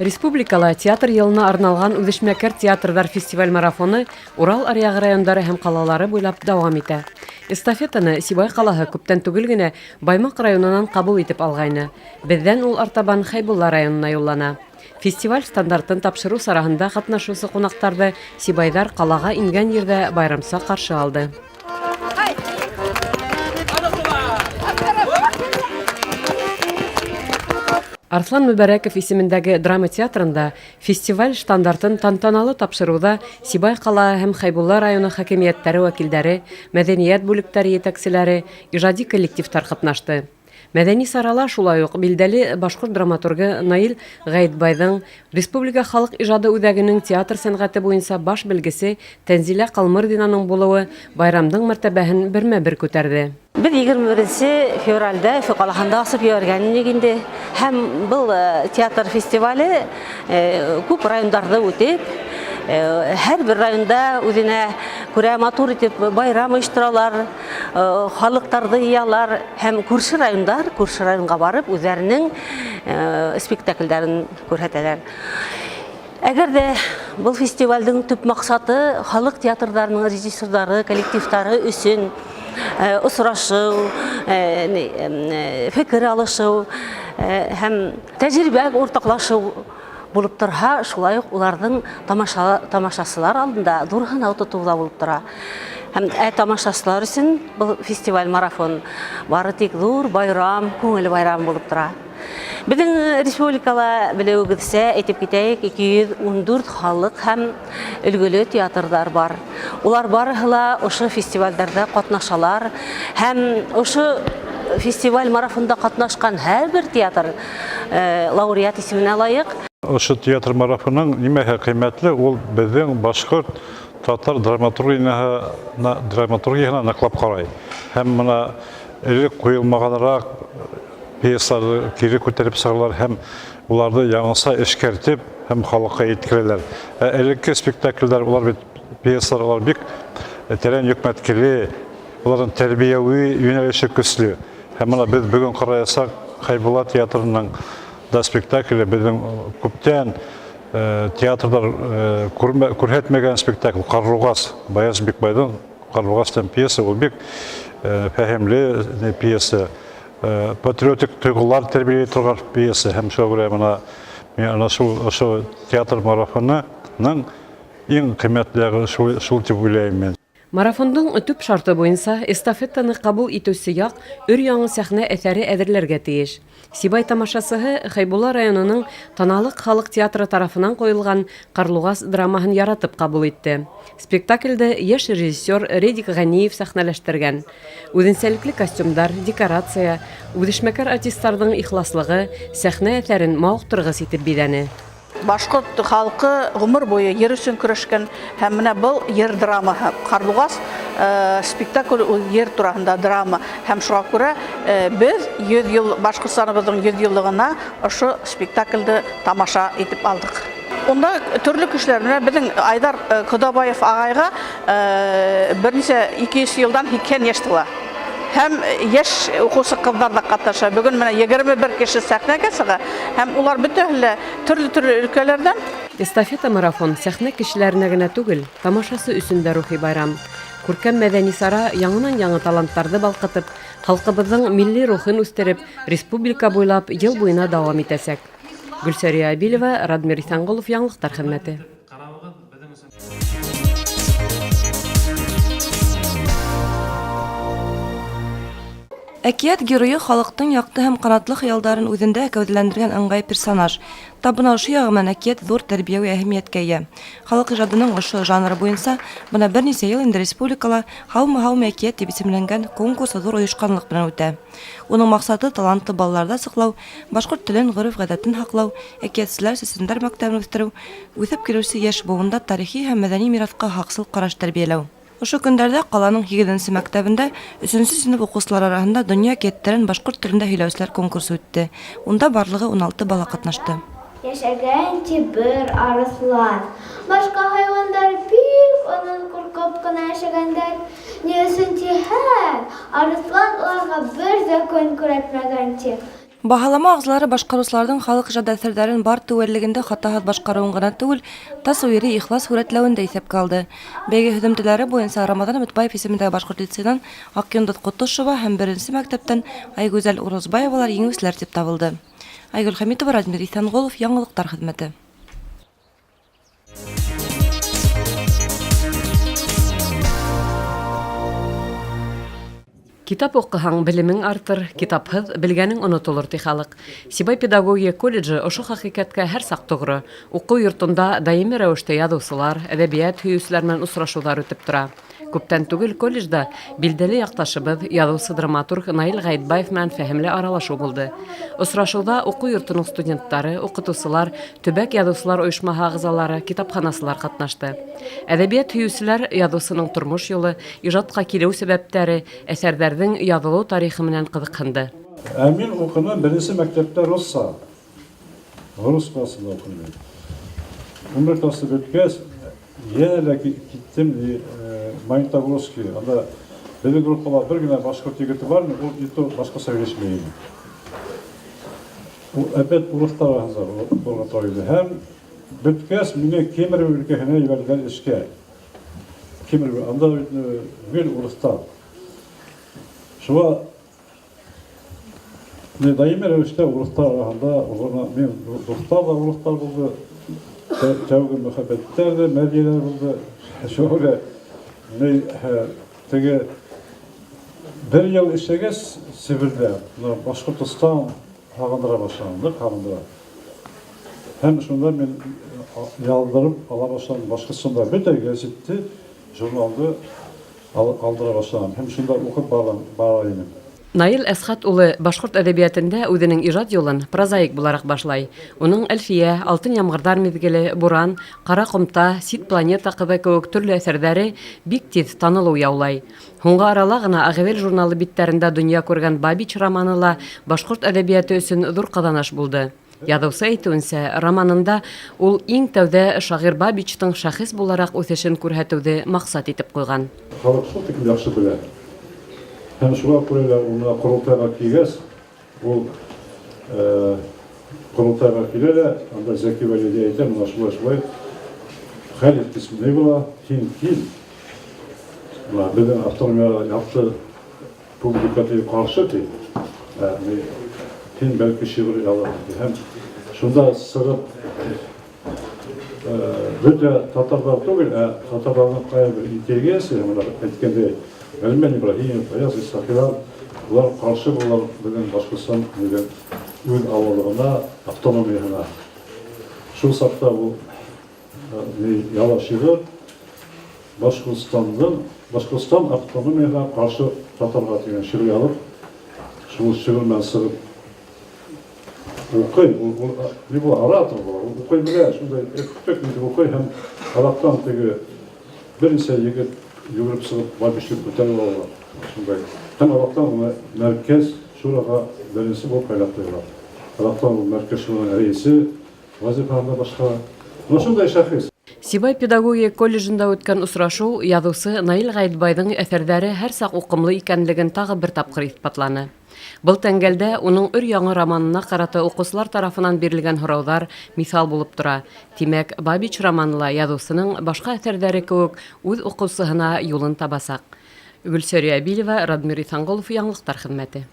Республикала театр йылына арналган үҙешмәкәр театрҙар фестиваль марафоны Урал аръягы райондары һәм ҡалалары буйлап дауам итә. Эстафетаны Сибай ҡалаһы күптән түгел генә Баймаҡ районынан ҡабул итеп алғайны. Беҙҙән ул артабан Хәйбулла районына юллана. Фестиваль стандартын тапшырыу сараһында ҡатнашыусы ҡунаҡтарҙы Сибайҙар ҡалаға ингән ерҙә байрамса ҡаршы алды. Арслан Мүбәрәков исемендәге драма театрында фестиваль стандартын тантаналы тапшырыуҙа Сибай ҡалаһы һәм Хәйбулла районы хакимиәттәре вәкилдәре, мәҙәниәт бүлектәре етәкселәре, ижади коллективтар ҡатнашты. Мәҙәни сарала шулай уҡ билдәле башҡорт драматургы Наил Ғәйетбайҙың, Республика халыҡ ижады үҙәгенең театр сәнғәте буйынса баш белгесе Тәнзилә Ҡалмырҙинаның булыуы байрамдың мәртәбәһен бермә-бер күтәрҙе. Biz 21 fevralda Өфө ҡалаһында асып ебәргәнбеҙ инде. Һәм был театр фестивале күп райондарҙа үтеп, һәр бер районда үҙенә күрә матур итеп байрам ойошторалар, халыҡтарҙы йыялар һәм күрше районға барып үҙҙәренең спектакльдәрен күрһәтәләр. Әгәр дә был фестивальдың төп маҡсаты халыҡ театрҙарының режиссерҙары, коллективтары өсөн осрашыу, фекер алышыу һәм тәжрибә уртаҡлашыу булып торһа, шулай уҡ уларҙың тамашасылар алдында ҙур һынау тотоуҙа булып тора. Һәм тамашасылар өсөн был фестиваль-марафон бары тик ҙур байрам, күңел байрам булып тора. Беҙҙең республикала белеүегеҙсә, әйтеп китәйек, 214 халыҡ һәм өлгөлө театрҙар бар. Улар барыһы ла ошо фестивалдәрҙә ҡатнашалар һәм ошо фестиваль марафонда ҡатнашҡан һәр бер театр лауреат исеменә лайыҡ. Ошо театр марафонының нимәһе ҡиммәтле, ул беҙҙең башҡорт татар драматургияһына ныҡлап ҡарай. Һәм бына элек ҡуйылмағаныраҡ пьесаларды кире күтәреп сығалар һәм уларҙы яңыса эшкәртеп һәм халыҡҡа еткерәләр. Элекке спектакльдәр, улар бит пьесалар бик тәрән йөкмәткеле, уларҙың тәрбиәүи йүнәлеше көслө. Һәм бына беҙ бөгөн ҡараясаҡ Хәйбулла театрының да спектакле беҙҙең күптән театрҙар күрһәтмәгән спектакль «Ҡарлуғас». Баяз Бикбайҙың «Ҡарлуғас» пьеса, ул бик фәһемле пьеса. Патриотик тойғылар тәрбиелей торған пьеса. Һәм шуға күрә мына шул театр марафонының иң ҡиммәтлеге шул тип уйлайым мен. Марафондың төп шарты буйынса эстафетаны ҡабул итеүсе яҡ өр-яңы сәхнә әҫәре әҙерләргә тейеш. Сибай тамашасыһы Хәйбулла районының Таналыҡ халыҡ театры тарафынан ҡуйылған «Ҡарлуғас» драмаһын яратып ҡабул итте. Спектаклде йәш режиссер Редик Ғәниев сәхнәләштергән. Үҙенсәлекле костюмдар, декорация, үҙешмәкәр артистарҙың ихласлығы сәхнә әҫәрен мауыҡтырғыс итеп биҙәне. Башҡорт халҡы ғүмер буйы ер өсөн көрәшкән һәм менә был ер драмаһы. «Ҡарлуғас» спектакль ер тураһында драма һәм шуға күрә беҙ 100 йыл Башҡортостаныбыҙҙың 100 йыллығына ошо спектаклде тамаша итеп алдыҡ. Унда төрлө кешеләр, менә беҙҙең Айдар Ҡодабаев ағайға бер нисә 200 йылдан 80 йәш тула. Һәм йәш уҡыусы ҡыҙҙар ҙа ҡатнаша. Бөгөн менә 21 кеше сәхнәгә сыға һәм улар бөтәһе лә төрлө өлкәләрҙән. Эстафета марафон сәхнә кешеләренә генә түгел, тамашасы өсөн дә рухи байрам. Күркәм мәҙәни сара яңынан-яңы таланттарҙы балҡытып, халҡыбыҙҙың милли рухын үҫтереп, республика буйлап йыл буйына дауам итәсәк. Гөлсәрия Абилева, Радмир Иҫәнғолов, Яңылыҡтар хеҙмәте. Әкиәт геройы халыҡтың яҡты һәм ҡанатлы хыялдарын үҙендә кәүҙәләндергән ыңғай персонаж. Табына ошо яғы менән әкиәт ҙур тәрбиәүи әһәмиәткә эйә. Халыҡ ижадының ошо жанры буйынса бына бер нисә йыл инде республикала «Һаумы әкиәт» дип исемләнгән конкурс ҙур ойошҡанлыҡ менән үтә. Уның маҡсаты талантты балаларҙа саҡлау, башҡорт телен, ғөрөф-ғәҙәтен һаҡлау, әкиәтселәр, сәсәндәр мәктәбен үҫтереү, үҫеп килеүсе йәш быуында тарихи һәм мәҙәни мираҫҡа һаҡсыл ҡараш тәрбиәләү. Ошо көндәрҙә ҡаланың 8-нсе мәктәбендә 3-нче синып уҡыусылар араһында донъя әкиәттәрен башҡорт телендә һөйләүселәр конкурсы үтте. Унда барлығы 16 бала ҡатнашты. Йәшәгән бер арыҫлан. Башҡа хайуандар бик онан ҡурҡып ҡына йәшәгәндәр. Ни өсөн тиһәң, арыҫлан уларға бер закон күрһәтмәгән ти. Баһалама ағзалары башҡарыусыларҙың халыҡ ижады әҫәрҙәрен бар теүәллегендә хатаһыҙ башҡарыуын ғына түгел, тас уйры ихлас һүрәтләүен дә иҫәпкә алды. Бәйге һөҙөмтәләре буйынса Рамадан Өмөтбаев исемендәге башҡорт лицейҙан Аҡйондоҙ Ҡотошева һәм 1-нсе мәктәптән Айгүзәл Урозбаевалар еңеүселәр тип табылды. Айгөл Хәмитова, Радмир Иҫәнғолов, Яңылыҡтар хеҙмәте. Китап уҡыһаң, белемең артыр, китапһыҙ белгәнең онотолор ти халыҡ. Сибай педагогия колледжы ошо хәҡиҡәткә һәр саҡ тоғро. Уҡыу йортонда даими рәүештә яҙыусылар, әҙәбиәт һөйөүселәр менән осрашыуҙар үтеп тора. Күптән түгел колледжда билдәле яҡташыбыҙ, яҙыусы драматург Наил Ғәйтбаев менән фәһемле аралашыу булды. Осрашыуҙа уҡыу йортоноң студенттары, уҡытыусылар, төбәк яҙыусылар ойошмаһы ағзалары, китапханасылар ҡатнашты. Әҙәбиәт һөйөүселәр яҙыусының тормош юлы, ижадҡа килеү сәбәптәре, әҫәрҙәрҙең яҙылыу тарихы менән ҡыҙыҡһынды. Ә мин уҡыным 1-нсе мәктәптә русса. Рус класында уҡыным. 11 класты бөткәс, йәнә киттем Магнитогорский. Анда беҙҙең группала бер генә башҡорт егете бар, ул ито башҡаса һөйләшмәй ине. Ул әпәт урыҫтар араһында булырға тура килде. Һәм бөткәс мине Кемерово өлкәһенә ебәрҙеләр эшкә. Кемерово, анда гел урыҫтар. Шуға даими рәүештә урыҫтар араһында мен дуҫтар да урыҫтар булды. Тәүге мөхәббәттәр ҙә, мәрйәләр булды. Шуға теге бер йыл эшләгәс Себердә, Башҡортостан һағындыра башланым, һәм шунда мен ялдырып ала башланым. Башҡортостанда бөтә гәзитте, журналды алдыра башланым. Һәм шунда уҡып бара инем. Наил Әсхәт улы башҡорт әҙәбиәтендә үҙенең ижад юлын прозаик булараҡ башлай. Уның «Әлфиә», «Алтын ямғырҙар миҙгеле», «Буран», «Ҡара ҡомта», «Сит планета» ҡыҙы кеүек төрлө әҫәрҙәре бик тиҙ танылыу яулай. Һуңғы арала ғына «Ағевел» журналы биттәрендә донъя күргән «Бабич» романы ла башҡорт әҙәбиәте өсөн ҙур ҡаҙаныш булды. Яҙыусы әйтеүенсә, романында ул иң тәүҙә шағир Бабичтың шәхес булараҡ үҫешен күрһәтеүҙе маҡсат итеп ҡуйған. Халыҡ шул тиклем яҡшы белә. Һәм шуға күрә лә уны ҡоролтайға килгәс, ул ҡоролтайға килә лә, анда Зәки Вәлиди әйтә, мына шулай, хәл иткес ни була, һин кил. Беҙҙең автономияға яҡты публика ҡаршы ти. Һин бәлки шиғыр ялыр. Һәм шунда сығып, бөтә татарҙар түгел, татарҙарҙың ҡайһы бер интеллигенция әйткәндәй, Әлмән Ибраһимов, Аяз Исаҡилар, улар ҡаршы булалар беҙҙең Башҡортостан үҙ ауыллығына, автономияһына. Шул саҡта ул яла шиғыр Башҡортостан автономияһына ҡаршы татарға тигән шиғыр ялып, шул шиғыр менән сығып уҡый, ул оратор була, уҡый белә, шундай көтөк итеп уҡый һәм аҙаҡтан теге бер нисә егет йүгереп сығып, Бабичты күтәреп алалар. Һәм аҙаҡтан уны мәркәз шураға беренсе булып һайлаптылар. Аҙаҡтан ул мәркәз шураның рәйесе, вазифаһында башҡа. Шундай шәхес. Сибай педагогия колледжында үткән осрашыу яҙыусы Наил Ғәйтбайҙың әҫәрҙәре һәр саҡ уҡымлы икәнлеген тағы бер тапҡыр иҫбатланы. Был тәңгәлдә уның өр-яңы романына ҡарата уҡыусылар тарафынан бирелгән һорауҙар миҫал булып тора. Тимәк, Бабич романла яҙыусының башҡа әҫәрҙәре кеүек үҙ уҡыусыһына юлын табасаҡ. Гөлсәрия Әбилева, Радмир Иҫәнғолов, Яңылыҡтар хеҙмәте.